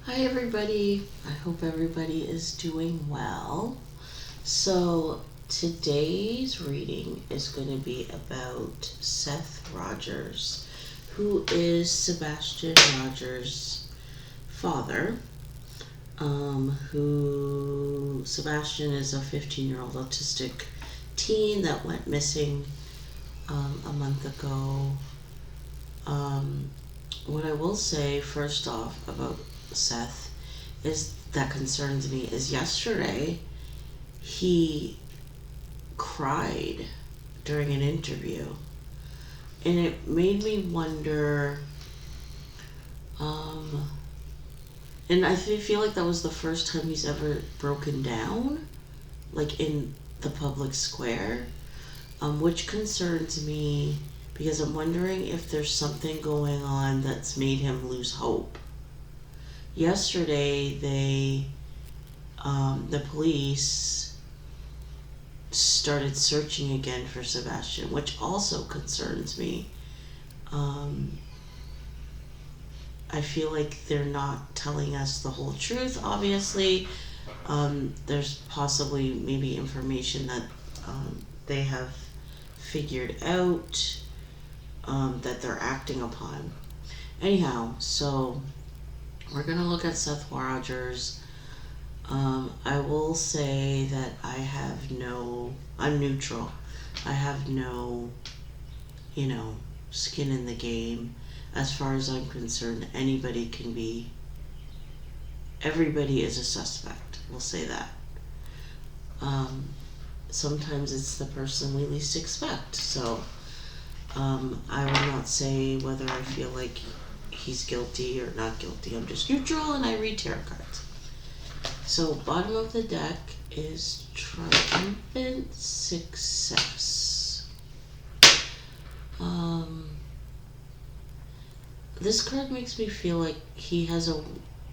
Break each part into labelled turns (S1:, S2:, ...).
S1: Hi everybody, I hope everybody is doing well. So today's reading is going to be about Seth Rogers, who is Sebastion Rogers' father. Sebastion is a 15-year-old autistic teen that went missing a month ago. What I will say first off about Seth is that concerns me is yesterday he cried during an interview, and it made me wonder, and I feel like that was the first time he's ever broken down, like in the public square, which concerns me because I'm wondering if there's something going on that's made him lose hope. Yesterday, the police started searching again for Sebastion, which also concerns me. I feel like they're not telling us the whole truth, obviously. There's possibly maybe information that they have figured out that they're acting upon. Anyhow, so we're going to look at Seth Rogers. I will say that I'm neutral. I have no, skin in the game. As far as I'm concerned, everybody is a suspect. We'll say that. Sometimes it's the person we least expect. So, I will not say whether I feel like he's guilty or not guilty. I'm just neutral and I read tarot cards. So bottom of the deck is triumphant success. This card makes me feel like he has a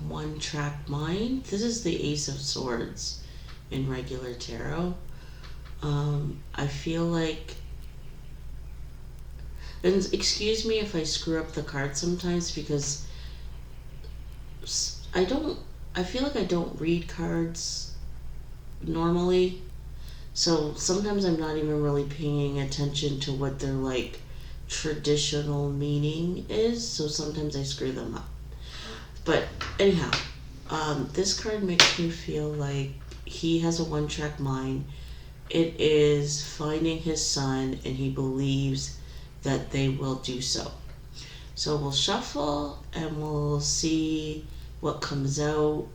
S1: one-track mind. This is the Ace of Swords in regular tarot. I feel like, and excuse me if I screw up the card sometimes because I feel like I don't read cards normally. So sometimes I'm not even really paying attention to what their like traditional meaning is. So sometimes I screw them up. But anyhow, this card makes me feel like he has a one-track mind. It is finding his son, and he believes that they will do so. So we'll shuffle and we'll see what comes out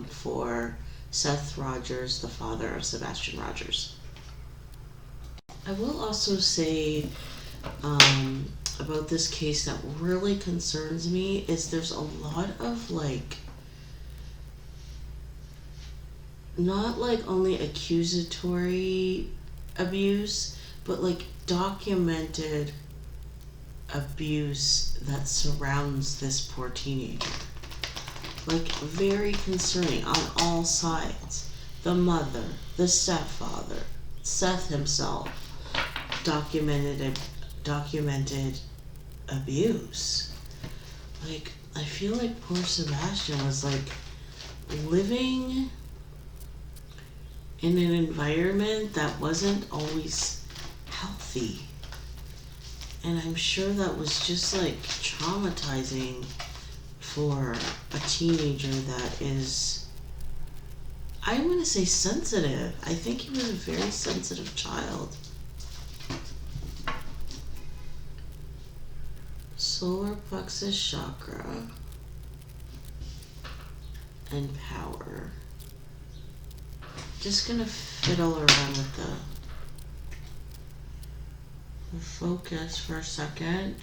S1: for Seth Rogers, the father of Sebastion Rogers. I will also say about this case that really concerns me is there's a lot of not only accusatory abuse, but documented abuse that surrounds this poor teenager. Very concerning on all sides. The mother, the stepfather, Seth himself documented abuse. I feel like poor Sebastion was living in an environment that wasn't always healthy. And I'm sure that was just traumatizing for a teenager that is, I'm going to say, sensitive. I think he was a very sensitive child. Solar plexus chakra and power. Just gonna fiddle around with the focus for a second.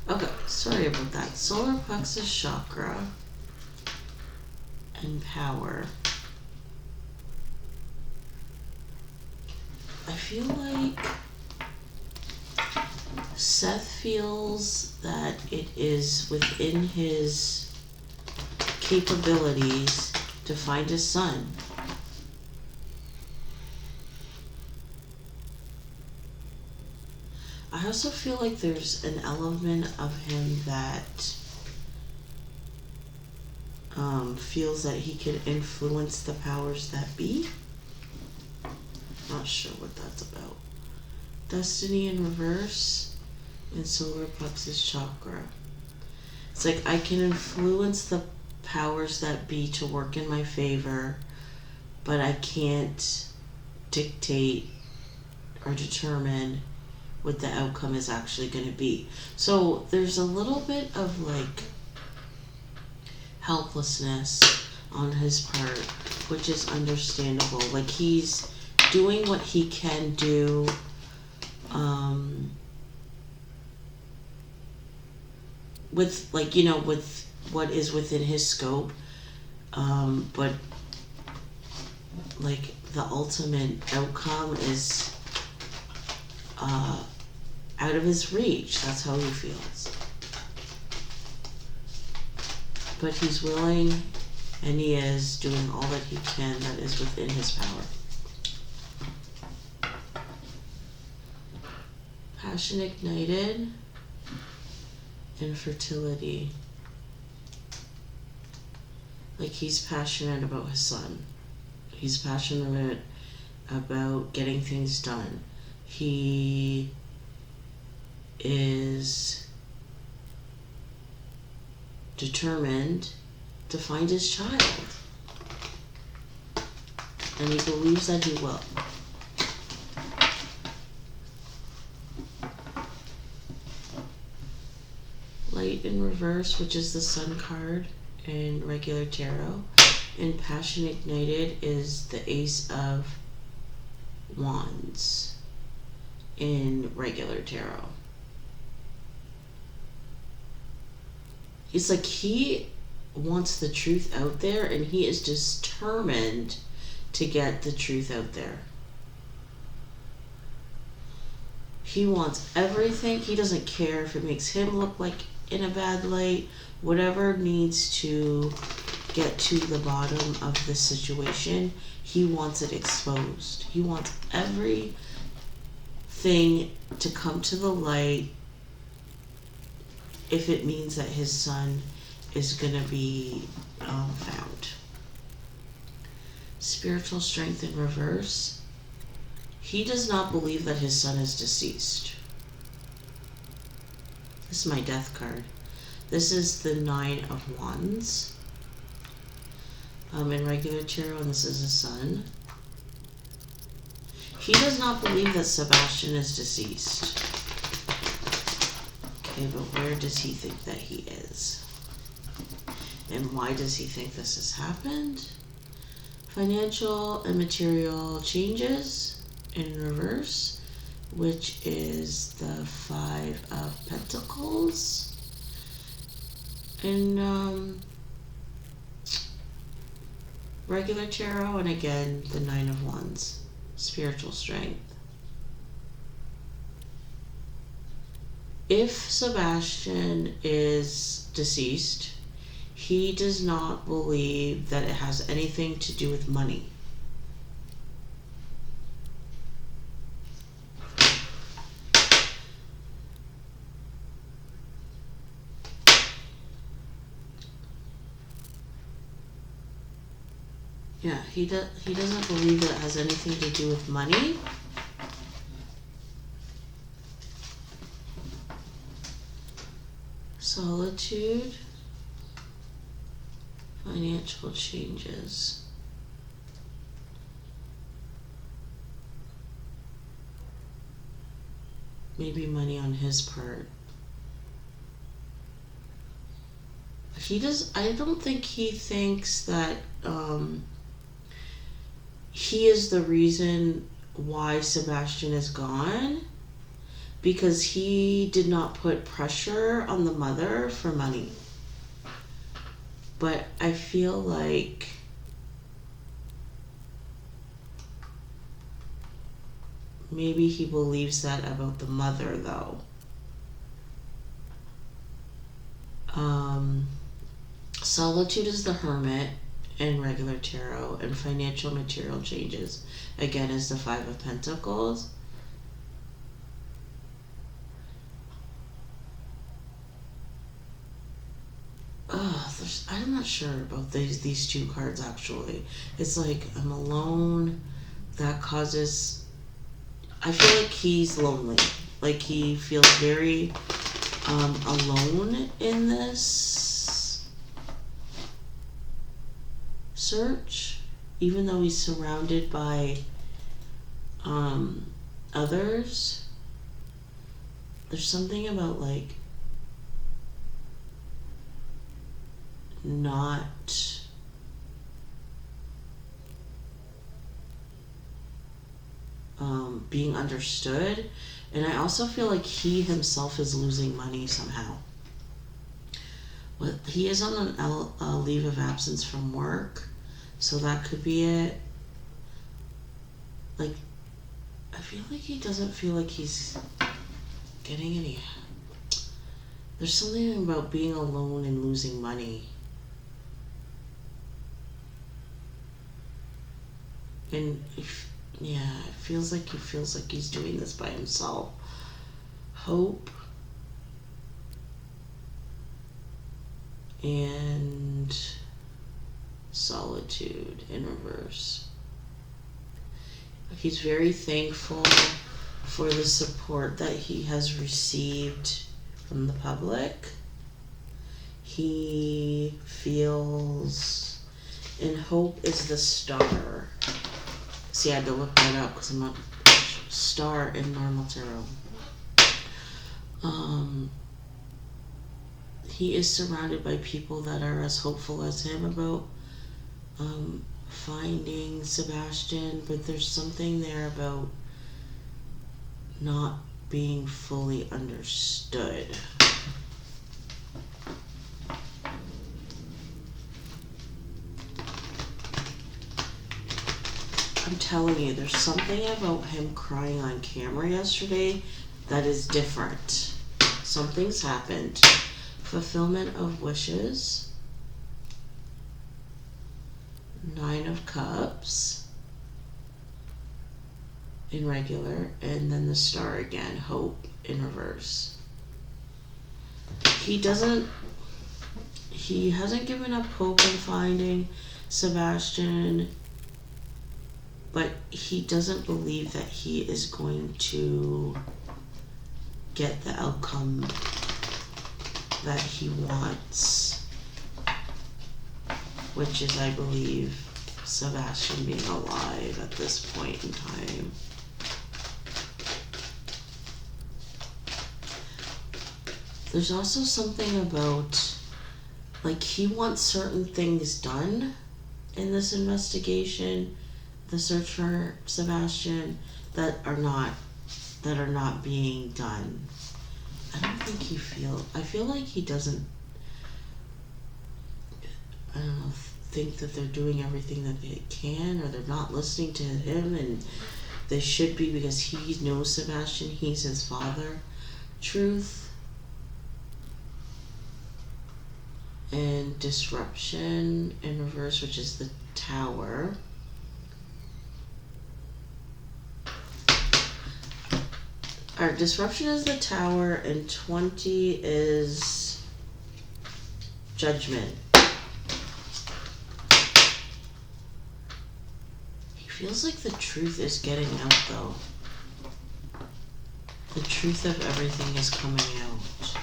S1: Okay, sorry about that. Solar plexus chakra and power. I feel like Seth feels that it is within his capabilities to find his son. I also feel like there's an element of him that feels that he can influence the powers that be. Not sure what that's about. Destiny in reverse and solar plexus chakra. It's like I can influence the powers that be to work in my favor, but I can't dictate or determine what the outcome is actually going to be. So there's a little bit of like helplessness on his part, which is understandable. Like he's doing what he can do, with like, you know, with what is within his scope, but like the ultimate outcome is out of his reach. That's how he feels. But he's willing, and he is doing all that he can that is within his power. Passion ignited, infertility. Like he's passionate about his son. He's passionate about getting things done. He is determined to find his child. And he believes that he will. Light in reverse, which is the Sun card in regular tarot. And Passion ignited is the Ace of Wands in regular tarot. It's like he wants the truth out there, and he is determined to get the truth out there. He wants everything. He doesn't care if it makes him look like in a bad light. Whatever needs to get to the bottom of the situation, he wants it exposed. He wants everything to come to the light if it means that his son is going to be found. Spiritual strength in reverse. He does not believe that his son is deceased. This is my death card. This is the Nine of Wands in regular tarot, and this is a sun. He does not believe that Sebastion is deceased. Okay, but where does he think that he is? And why does he think this has happened? Financial and material changes in reverse, which is the Five of Pentacles. In regular tarot, and again, the Nine of Wands. Spiritual strength. If Sebastion is deceased, he does not believe that it has anything to do with money. Yeah, he doesn't believe that it has anything to do with money. Solitude. Financial changes. Maybe money on his part. I don't think he thinks that he is the reason why Sebastion is gone, because he did not put pressure on the mother for money. But I feel like maybe he believes that about the mother, though. Solitude is the Hermit in regular tarot, and financial material changes again is the Five of Pentacles. I'm not sure about these two cards actually. It's like I'm alone. That causes. I feel like he's lonely. Like he feels very alone in this search, even though he's surrounded by others. There's something about like not being understood, and I also feel like he himself is losing money somehow. But he is on a leave of absence from work, so that could be it. Like, I feel like he doesn't feel like he's getting any. There's something about being alone and losing money. And yeah, it feels like he's doing this by himself. Hope and solitude in reverse. He's very thankful for the support that he has received from the public. He feels, and hope is the Star. See, I had to look that up because I'm not Star in normal tarot. He is surrounded by people that are as hopeful as him about finding Sebastion, but there's something there about not being fully understood. I'm telling you, there's something about him crying on camera yesterday that is different. Something's happened. Fulfillment of wishes. 9 of Cups in regular, and then the Star again, hope in reverse. He hasn't given up hope in finding Sebastion, but he doesn't believe that he is going to get the outcome that he wants, which is, I believe, Sebastion being alive at this point in time. There's also something about, like, he wants certain things done in this investigation, the search for Sebastion, that are not being done. I don't think I feel like he doesn't, I don't know, think that they're doing everything that they can, or they're not listening to him, and they should be, because he knows Sebastion, he's his father. Truth and disruption in reverse, which is the Tower. Alright, disruption is the Tower, and 20 is Judgment. He feels like the truth is getting out, though. The truth of everything is coming out.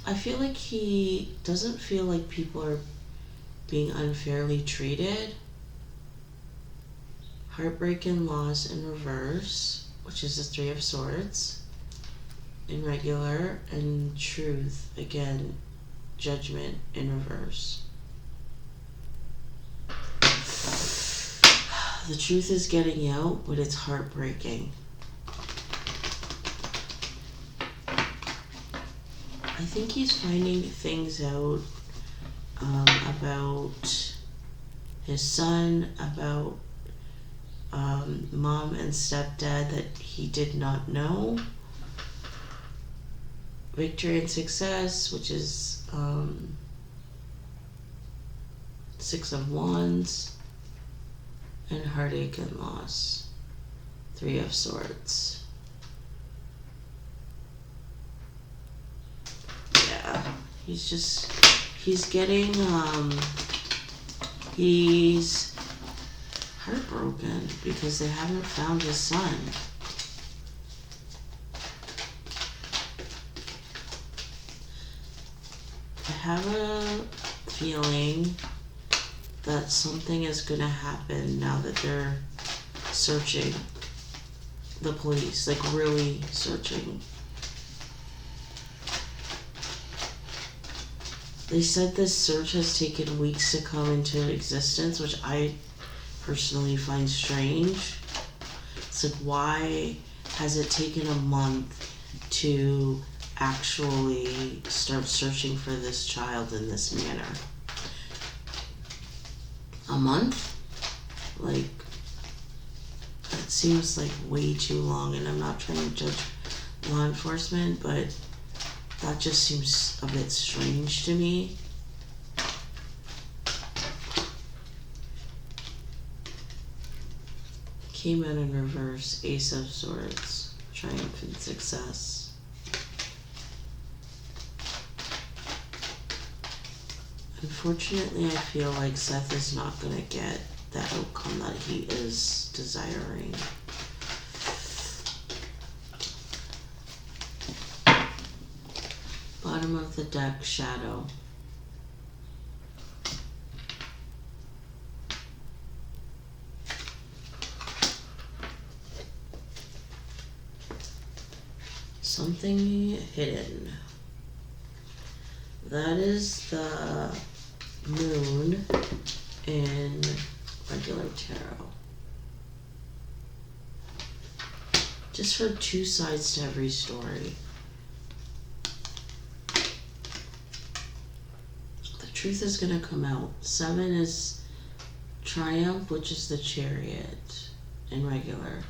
S1: I feel like he doesn't feel like people are being unfairly treated. Heartbreak and loss in reverse, which is the 3 of Swords in regular, and truth, again, Judgment in reverse. The truth is getting out, but it's heartbreaking. I think he's finding things out about his son, about mom and stepdad that he did not know. victory and success, which is 6 of Wands, and heartache and loss, 3 of Swords. Yeah, he's getting, he's heartbroken because they haven't found his son. I have a feeling that something is going to happen now that they're searching, the police, like really searching. They said this search has taken weeks to come into existence, which I personally find strange. It's like, why has it taken a month to actually start searching for this child in this manner? A month? Like, that seems like way too long, and I'm not trying to judge law enforcement, but that just seems a bit strange to me. Came out in reverse, Ace of Swords, triumph and success. Unfortunately, I feel like Seth is not going to get the outcome that he is desiring. Bottom of the deck, Shadow. Something hidden. That is the moon in regular tarot. Just for 2 sides to every story. The truth is going to come out. 7 is triumph, which is the Chariot in regular.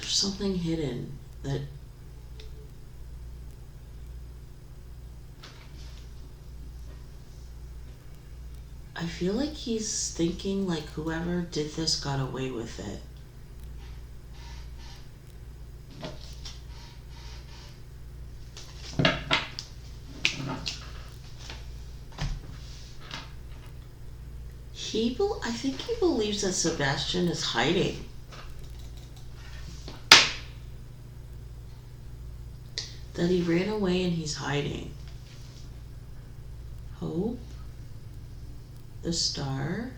S1: Something hidden that I feel like he's thinking like whoever did this got away with it. I think he believes that Sebastion is hiding. That he ran away and he's hiding. Hope. The Star.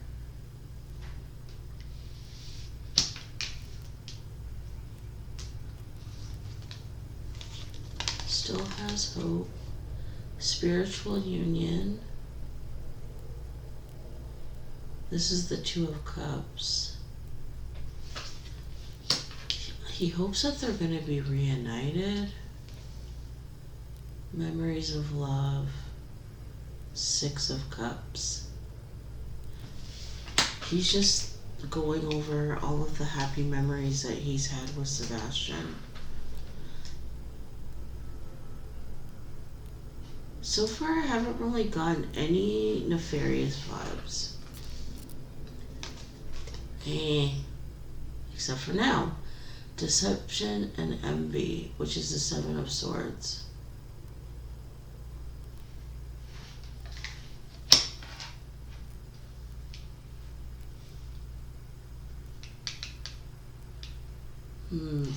S1: Still has hope. Spiritual union. This is the 2 of Cups. He hopes that they're going to be reunited. Memories of love. 6 of Cups. He's just going over all of the happy memories that he's had with Sebastion. So far, I haven't really gotten any nefarious vibes. Except for now. Deception and envy, which is the 7 of Swords.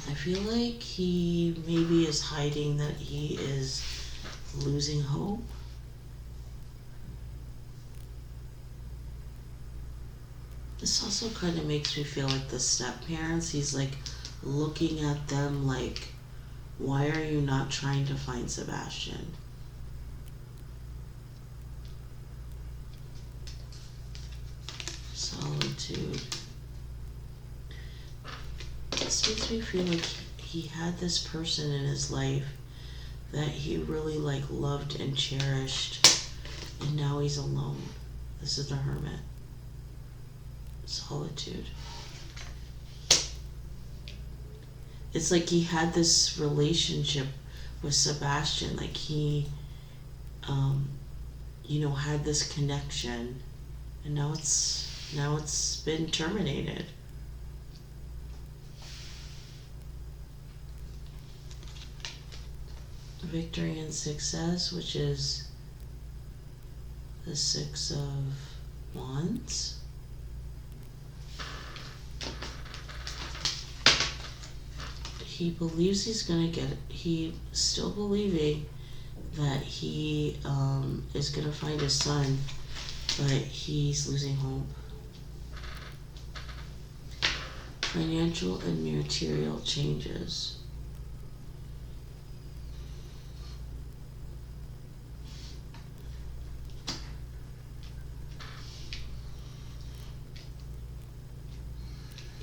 S1: I feel like he maybe is hiding that he is losing hope. This also kind of makes me feel like the step-parents. He's like looking at them like, why are you not trying to find Sebastion? Solitude. This makes me feel like he had this person in his life that he really like loved and cherished, and now he's alone. This is the Hermit. solitude. It's like he had this relationship with Sebastion, like he, had this connection, and now it's been terminated. Victory and success, which is the Six of Wands. He believes he's gonna get it. He's still believing that he is gonna find his son, but he's losing hope. Financial and material changes.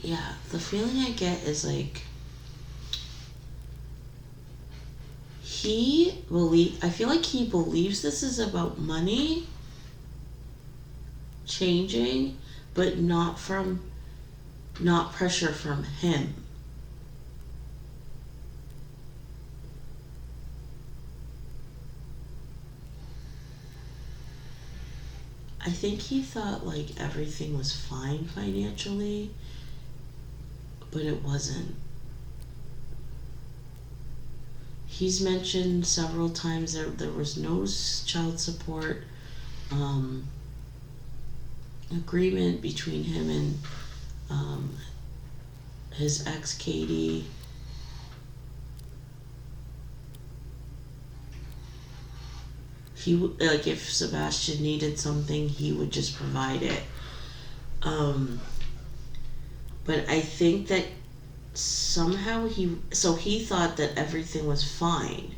S1: Yeah, the feeling I get is like I feel like he believes this is about money changing, but not pressure from him. I think he thought like everything was fine financially, but it wasn't. He's mentioned several times that there was no child support agreement between him and his ex Katie. He like if Sebastion needed something, he would just provide it. But I think that somehow he thought that everything was fine,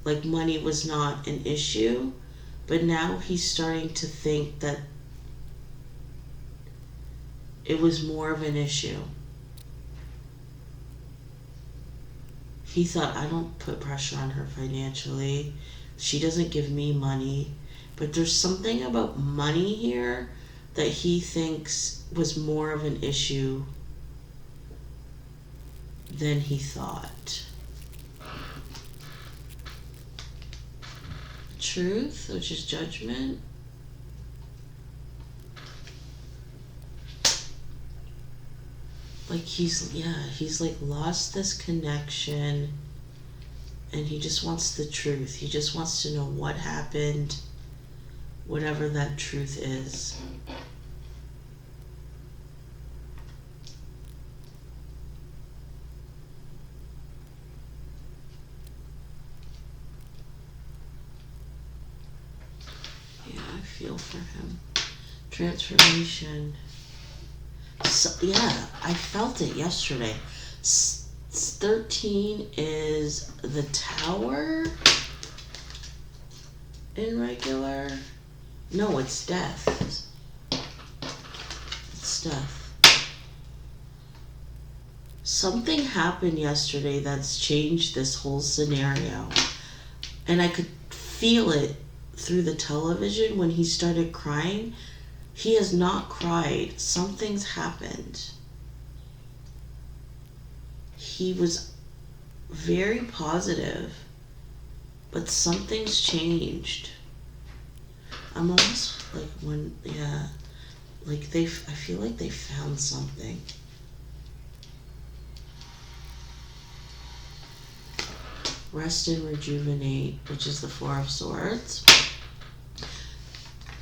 S1: like money was not an issue, but now he's starting to think that it was more of an issue. He thought, I don't put pressure on her financially, she doesn't give me money, but there's something about money here that he thinks was more of an issue than he thought. Truth, which is judgment. Like he's like lost this connection, and he just wants the truth. He just wants to know what happened, whatever that truth is. I feel for him. Transformation. So, yeah, I felt it yesterday. 13 is the Tower in regular. No, it's death. It's death. Something happened yesterday that's changed this whole scenario. And I could feel it through the television when he started crying. He has not cried. Something's happened. He was very positive, but something's changed. I'm almost like I feel like they found something. Rest and rejuvenate, which is the Four of Swords.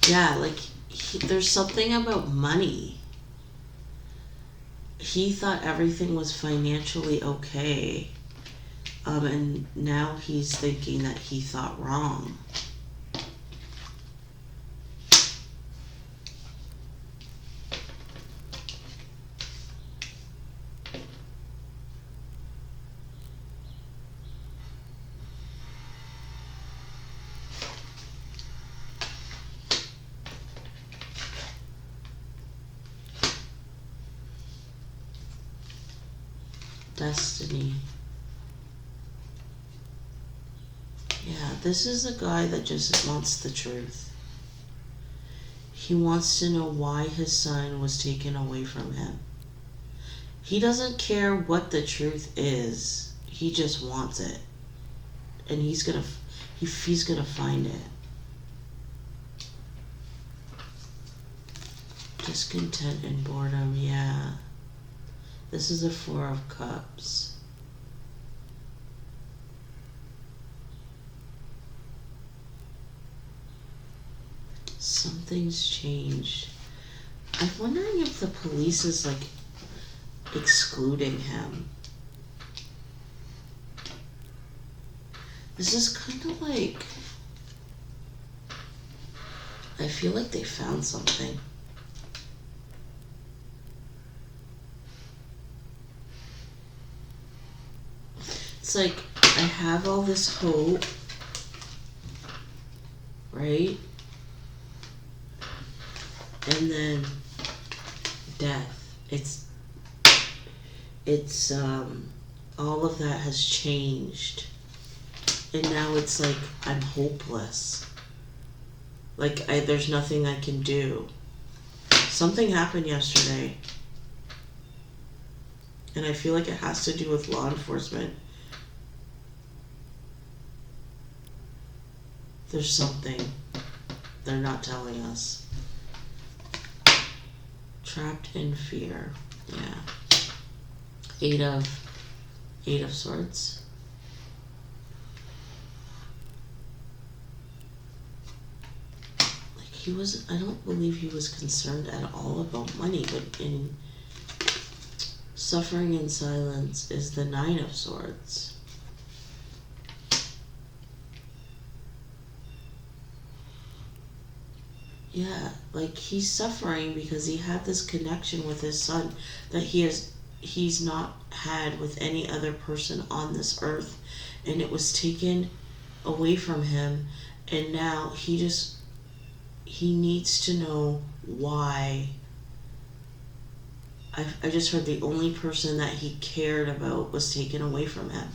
S1: Yeah, like there's something about money. He thought everything was financially okay, and now he's thinking that he thought wrong. Destiny. Yeah, this is a guy that just wants the truth. He wants to know why his son was taken away from him. He doesn't care what the truth is. He just wants it. And he's gonna find it. Discontent and boredom, yeah. This is the Four of Cups. Something's changed. I'm wondering if the police is like excluding him. This is kind of like, I feel like they found something. It's like, I have all this hope, right? And then death. It's all of that has changed. And now it's like, I'm hopeless. Like, there's nothing I can do. Something happened yesterday. And I feel like it has to do with law enforcement. There's something they're not telling us. Trapped in fear. Yeah. Eight of Swords. I don't believe he was concerned at all about money, but in suffering in silence is the Nine of Swords. Yeah, like he's suffering because he had this connection with his son that he's not had with any other person on this earth, and it was taken away from him, and now he needs to know why. I just heard the only person that he cared about was taken away from him.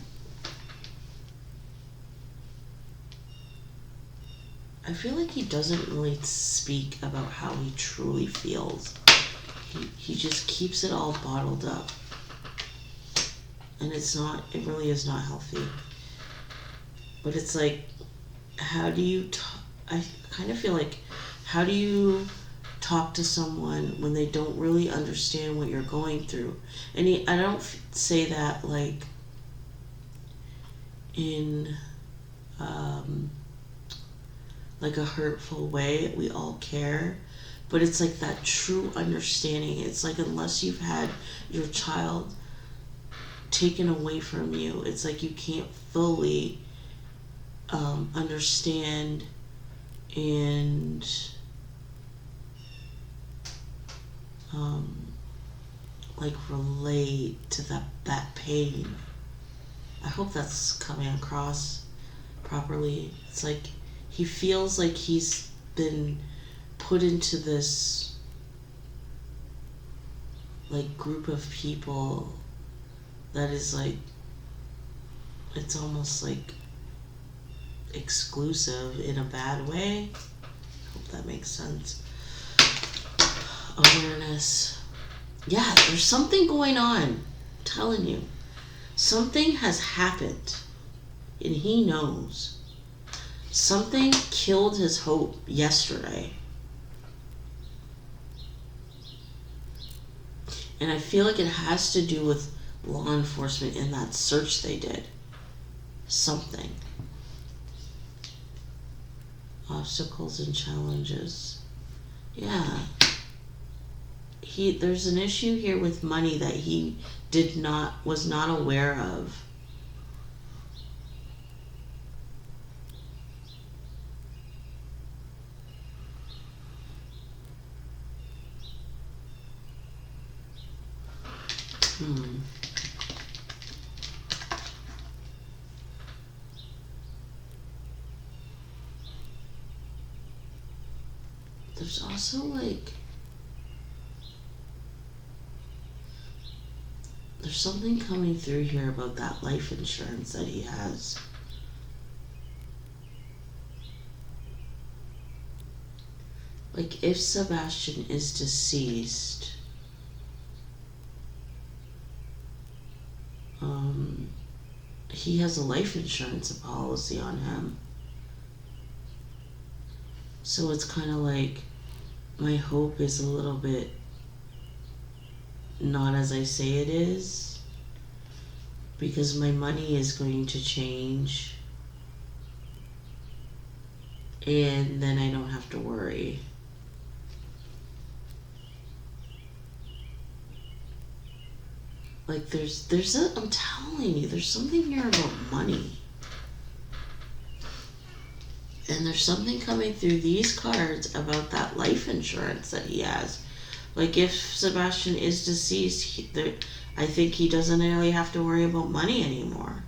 S1: I feel like he doesn't really speak about how he truly feels. He just keeps it all bottled up. And it really is not healthy. But it's like, how do you, I kind of feel like, how do you talk to someone when they don't really understand what you're going through? And I don't say that like in like a hurtful way. We all care, but it's like that true understanding. It's like, unless you've had your child taken away from you, it's like you can't fully understand and like relate to that pain. I hope that's coming across properly. It's like he feels like he's been put into this like group of people that is like, it's almost like exclusive in a bad way. Hope that makes sense. Awareness. Yeah, there's something going on. I'm telling you. Something has happened. And he knows. Something killed his hope yesterday. And I feel like it has to do with law enforcement in that search they did. Something. Obstacles and challenges. Yeah. There's an issue here with money that he was not aware of. There's also like, there's something coming through here about that life insurance that he has. Like, if Sebastion is deceased, he has a life insurance policy on him. So it's kind of like, my hope is a little bit not as I say it is, because my money is going to change, and then I don't have to worry. Like, I'm telling you, there's something here about money. And there's something coming through these cards about that life insurance that he has. Like, if Sebastion is deceased, I think he doesn't really have to worry about money anymore.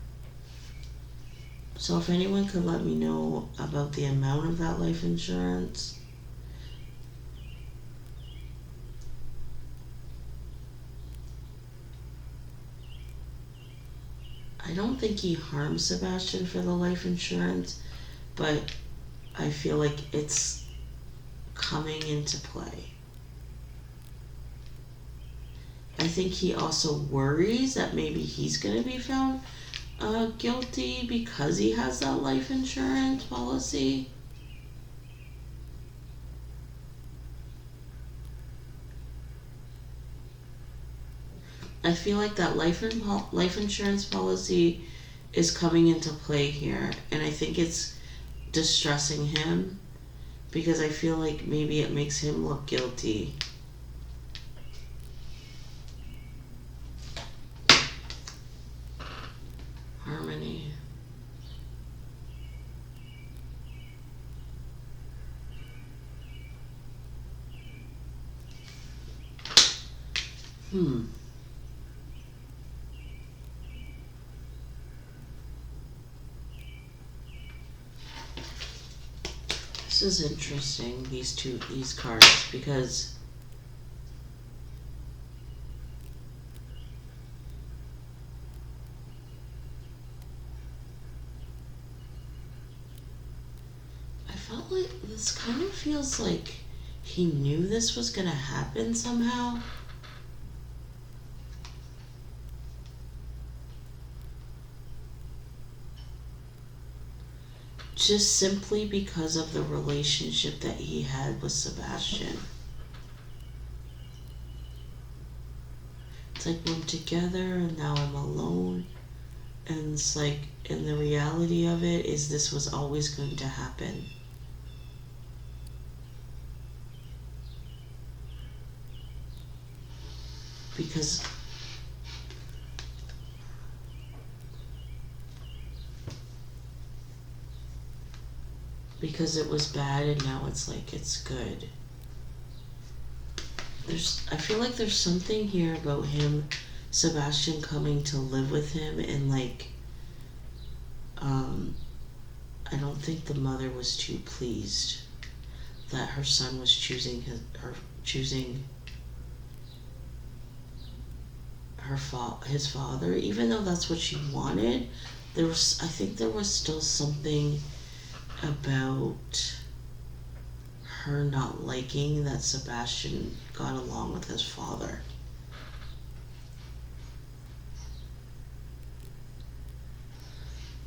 S1: So if anyone could let me know about the amount of that life insurance. I don't think he harmed Sebastion for the life insurance, but I feel like it's coming into play. I think he also worries that maybe he's going to be found guilty because he has that life insurance policy. I feel like that life insurance policy is coming into play here, and I think it's distressing him because I feel like maybe it makes him look guilty. Harmony. This is interesting, these cards, because I felt like this kind of feels like he knew this was gonna happen somehow. Just simply because of the relationship that he had with Sebastion. It's like we're together and now I'm alone. And it's like, and the reality of it is this was always going to happen. Because it was bad and now it's like it's good. I feel like there's something here about him, Sebastion, coming to live with him, and like I don't think the mother was too pleased that her son was choosing his father, even though that's what she wanted. I think there was still something about her not liking that Sebastion got along with his father.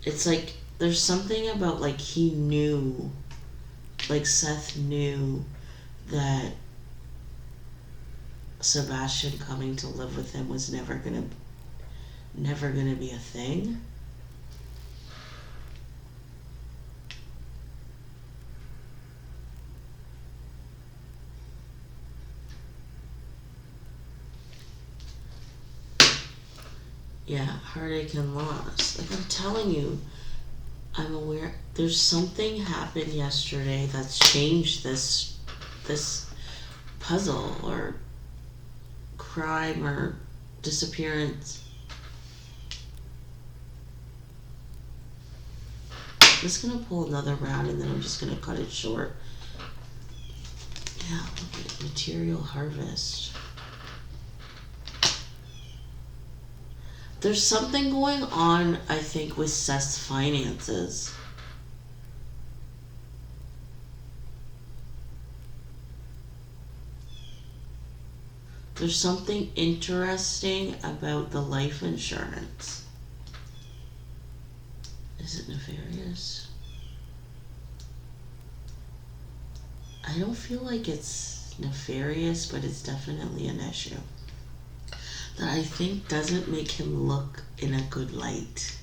S1: It's like there's something about, like, he knew, like Seth knew that Sebastion coming to live with him was never gonna be a thing. Yeah, heartache and loss. Like, I'm telling you, I'm aware there's something happened yesterday that's changed this puzzle or crime or disappearance. I'm just gonna pull another round and then I'm just gonna cut it short. Yeah, look at material harvest. There's something going on, I think, with Seth's finances. There's something interesting about the life insurance. Is it nefarious? I don't feel like it's nefarious, but it's definitely an issue that I think doesn't make him look in a good light.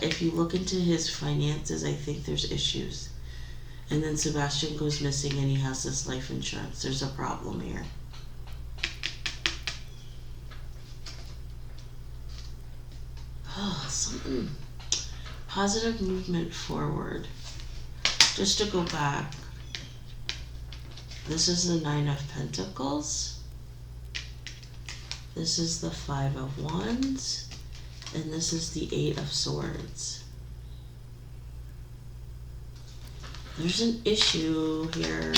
S1: If you look into his finances, I think there's issues. And then Sebastion goes missing and he has this life insurance. There's a problem here. Oh, something. Positive movement forward. Just to go back. This is the Nine of Pentacles. This is the Five of Wands. And this is the Eight of Swords. There's an issue here.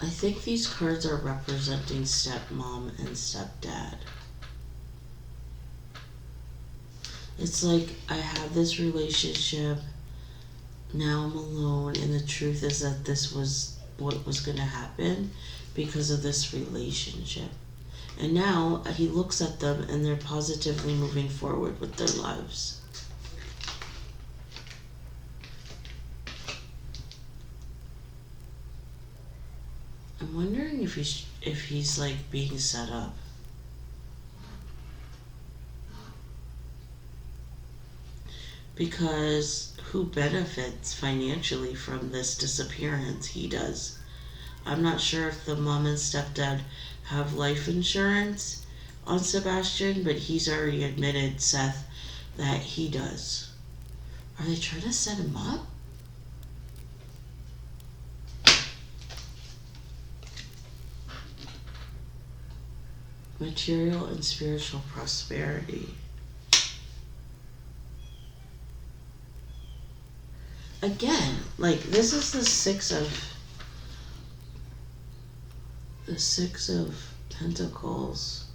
S1: I think these cards are representing stepmom and stepdad. It's like I have this relationship, now I'm alone, and the truth is that this was what was going to happen because of this relationship. And now he looks at them and they're positively moving forward with their lives. I'm wondering if he's like being set up. Because who benefits financially from this disappearance? He does. I'm not sure if the mom and stepdad have life insurance on Sebastion, but he's already admitted, Seth, that he does. Are they trying to set him up? Material and spiritual prosperity. Again, like this is the Six of Pentacles.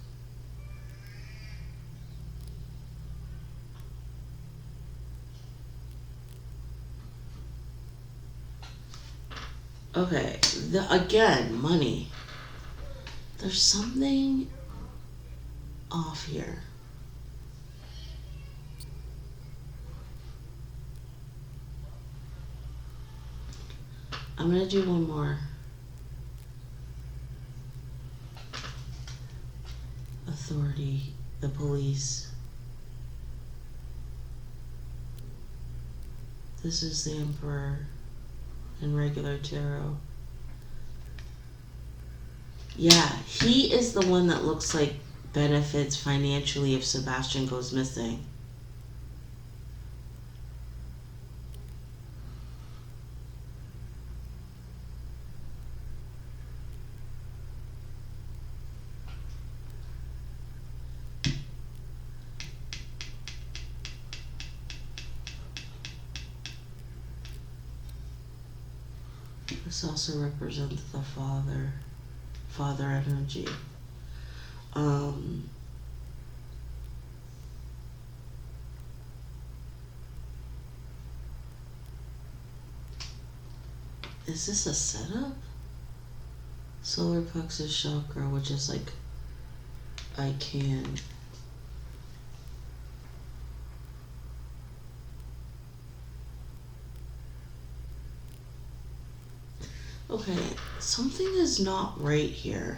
S1: Okay, again, money. There's something off here. I'm gonna do one more. Authority, the police. This is the Emperor in regular tarot. Yeah, he is the one that looks like benefits financially if Sebastion goes missing. This also represents the father energy. Is this a setup? Solar plexus chakra, which is like, I can. Okay, something is not right here.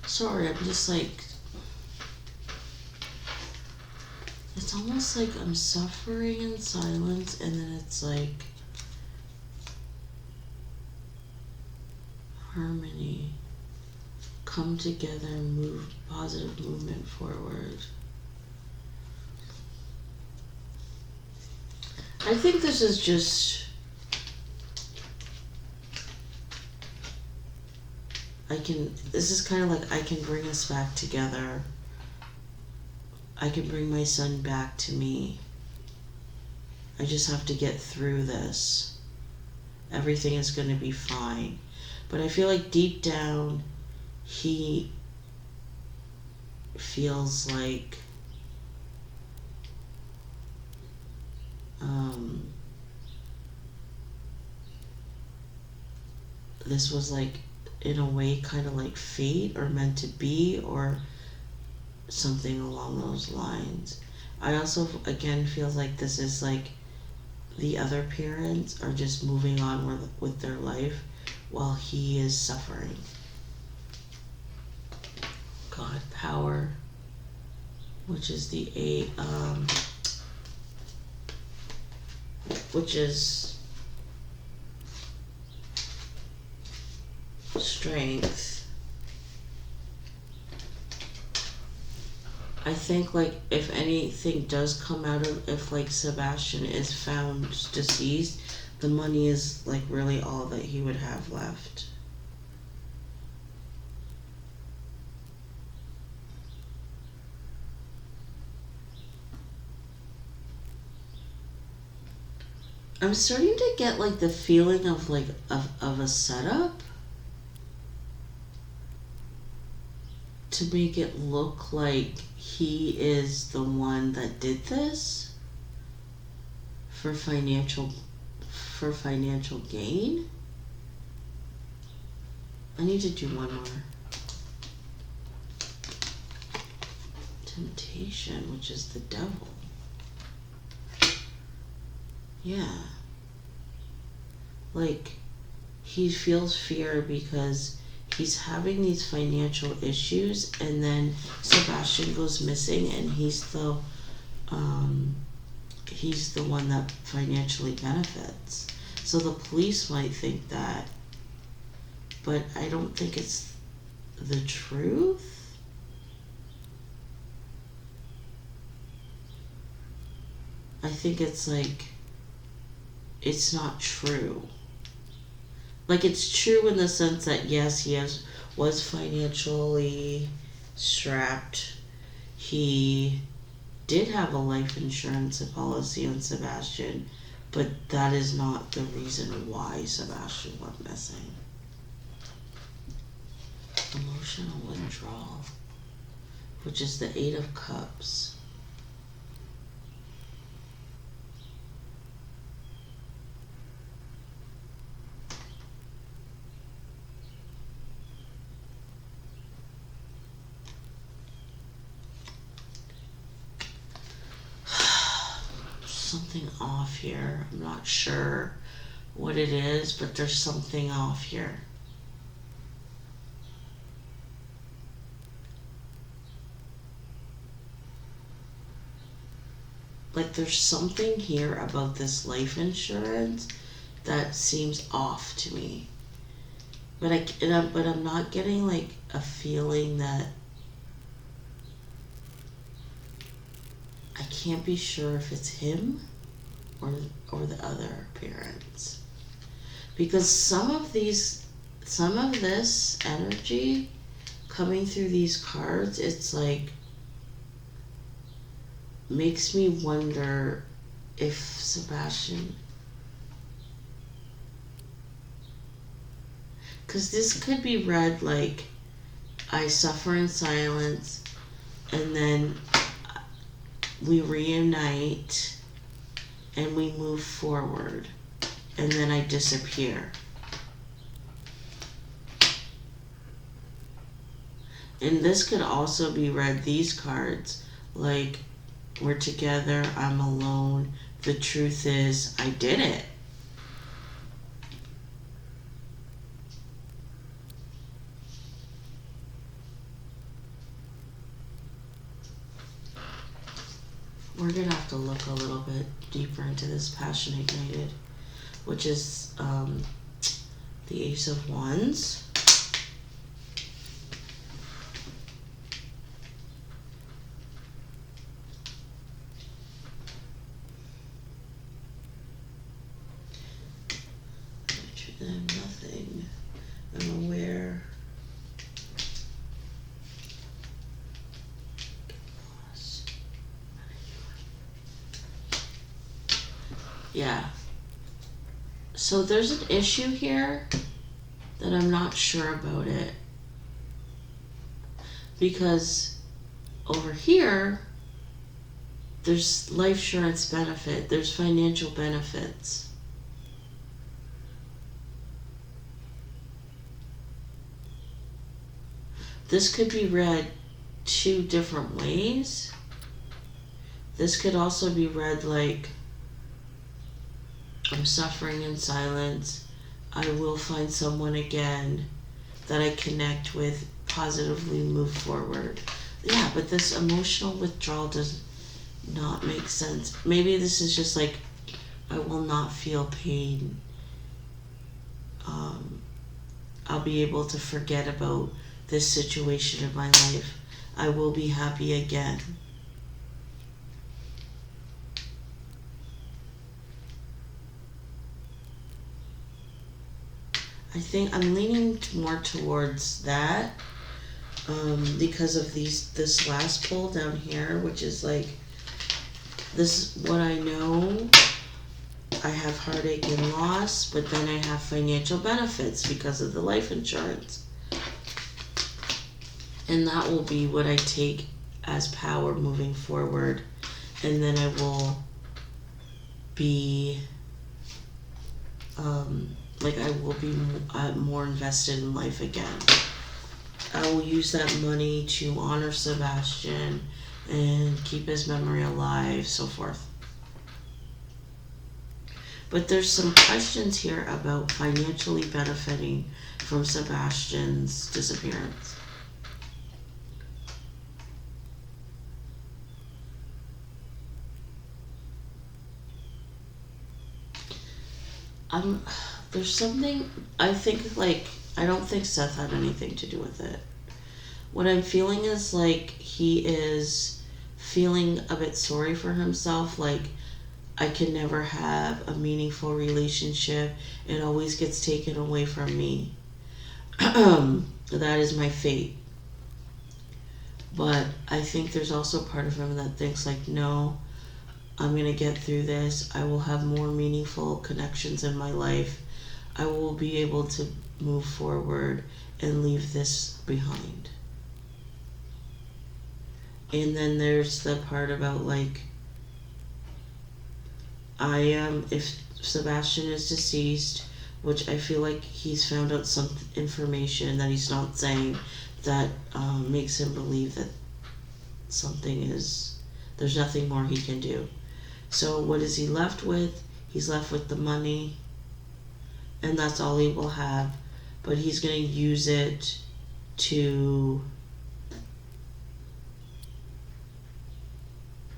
S1: Sorry, I'm just like It's almost like I'm suffering in silence, and then it's like harmony, come together and move, positive movement forward. I think this is just, this is kind of like I can bring us back together. I can bring my son back to me. I just have to get through this. Everything is going to be fine. But I feel like deep down, he feels like this was like, in a way, kind of like fate or meant to be, or something along those lines. I also, again, feel like this is like the other parents are just moving on with their life while he is suffering. God, power, which is the eight, which is strength. I think like if anything does come out of, if like Sebastion is found deceased, the money is like really all that he would have left. I'm starting to get like the feeling of like of a setup to make it look like he is the one that did this for financial gain. I need to do one more. Temptation, which is the devil. Yeah. Like, he feels fear because he's having these financial issues, and then Sebastion goes missing, and he's the one that financially benefits. So the police might think that, but I don't think it's the truth. I think it's like, it's not true. Like, it's true in the sense that yes, he was financially strapped. He did have a life insurance policy on Sebastion, but that is not the reason why Sebastion went missing. Emotional withdrawal, which is the Eight of Cups. Something off here. I'm not sure what it is, but there's something off here. Like, there's something here about this life insurance that seems off to me. But I'm not getting like a feeling that, I can't be sure if it's him or the other parents. Because some of this energy coming through these cards, it's like, makes me wonder if Sebastion, because this could be read like, I suffer in silence, and then we reunite and we move forward, and then I disappear. And this could also be read, these cards, like, we're together, I'm alone, the truth is, I did it. we're gonna have to look a little bit deeper into this passion ignited, which is the Ace of Wands. I'm nothing. I'm aware. Yeah. So there's an issue here that I'm not sure about it. Because over here, there's life insurance benefit, there's financial benefits. This could be read two different ways. This could also be read like, I'm suffering in silence. I will find someone again that I connect with, positively move forward. Yeah, but this emotional withdrawal does not make sense. Maybe this is just like, I will not feel pain. I'll be able to forget about this situation in my life. I will be happy again. I think I'm leaning more towards that because of this last pull down here, which is like, this is what I know. I have heartache and loss, but then I have financial benefits because of the life insurance. And that will be what I take as power moving forward. And then I will be, I will be more invested in life again. I will use that money to honor Sebastion and keep his memory alive, so forth. But there's some questions here about financially benefiting from Sebastion's disappearance. There's something, I think, like, I don't think Seth had anything to do with it. What I'm feeling is like he is feeling a bit sorry for himself, like, I can never have a meaningful relationship. It always gets taken away from me. That is my fate. But I think there's also part of him that thinks like, no, I'm going to get through this. I will have more meaningful connections in my life. I will be able to move forward and leave this behind. And then there's the part about like, if Sebastion is deceased, which I feel like he's found out some information that he's not saying that makes him believe that there's nothing more he can do. So what is he left with? He's left with the money, and that's all he will have. But he's going to use it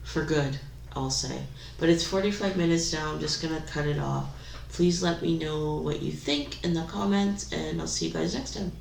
S1: for good, I'll say. But it's 45 minutes now. I'm just going to cut it off. Please let me know what you think in the comments, and I'll see you guys next time.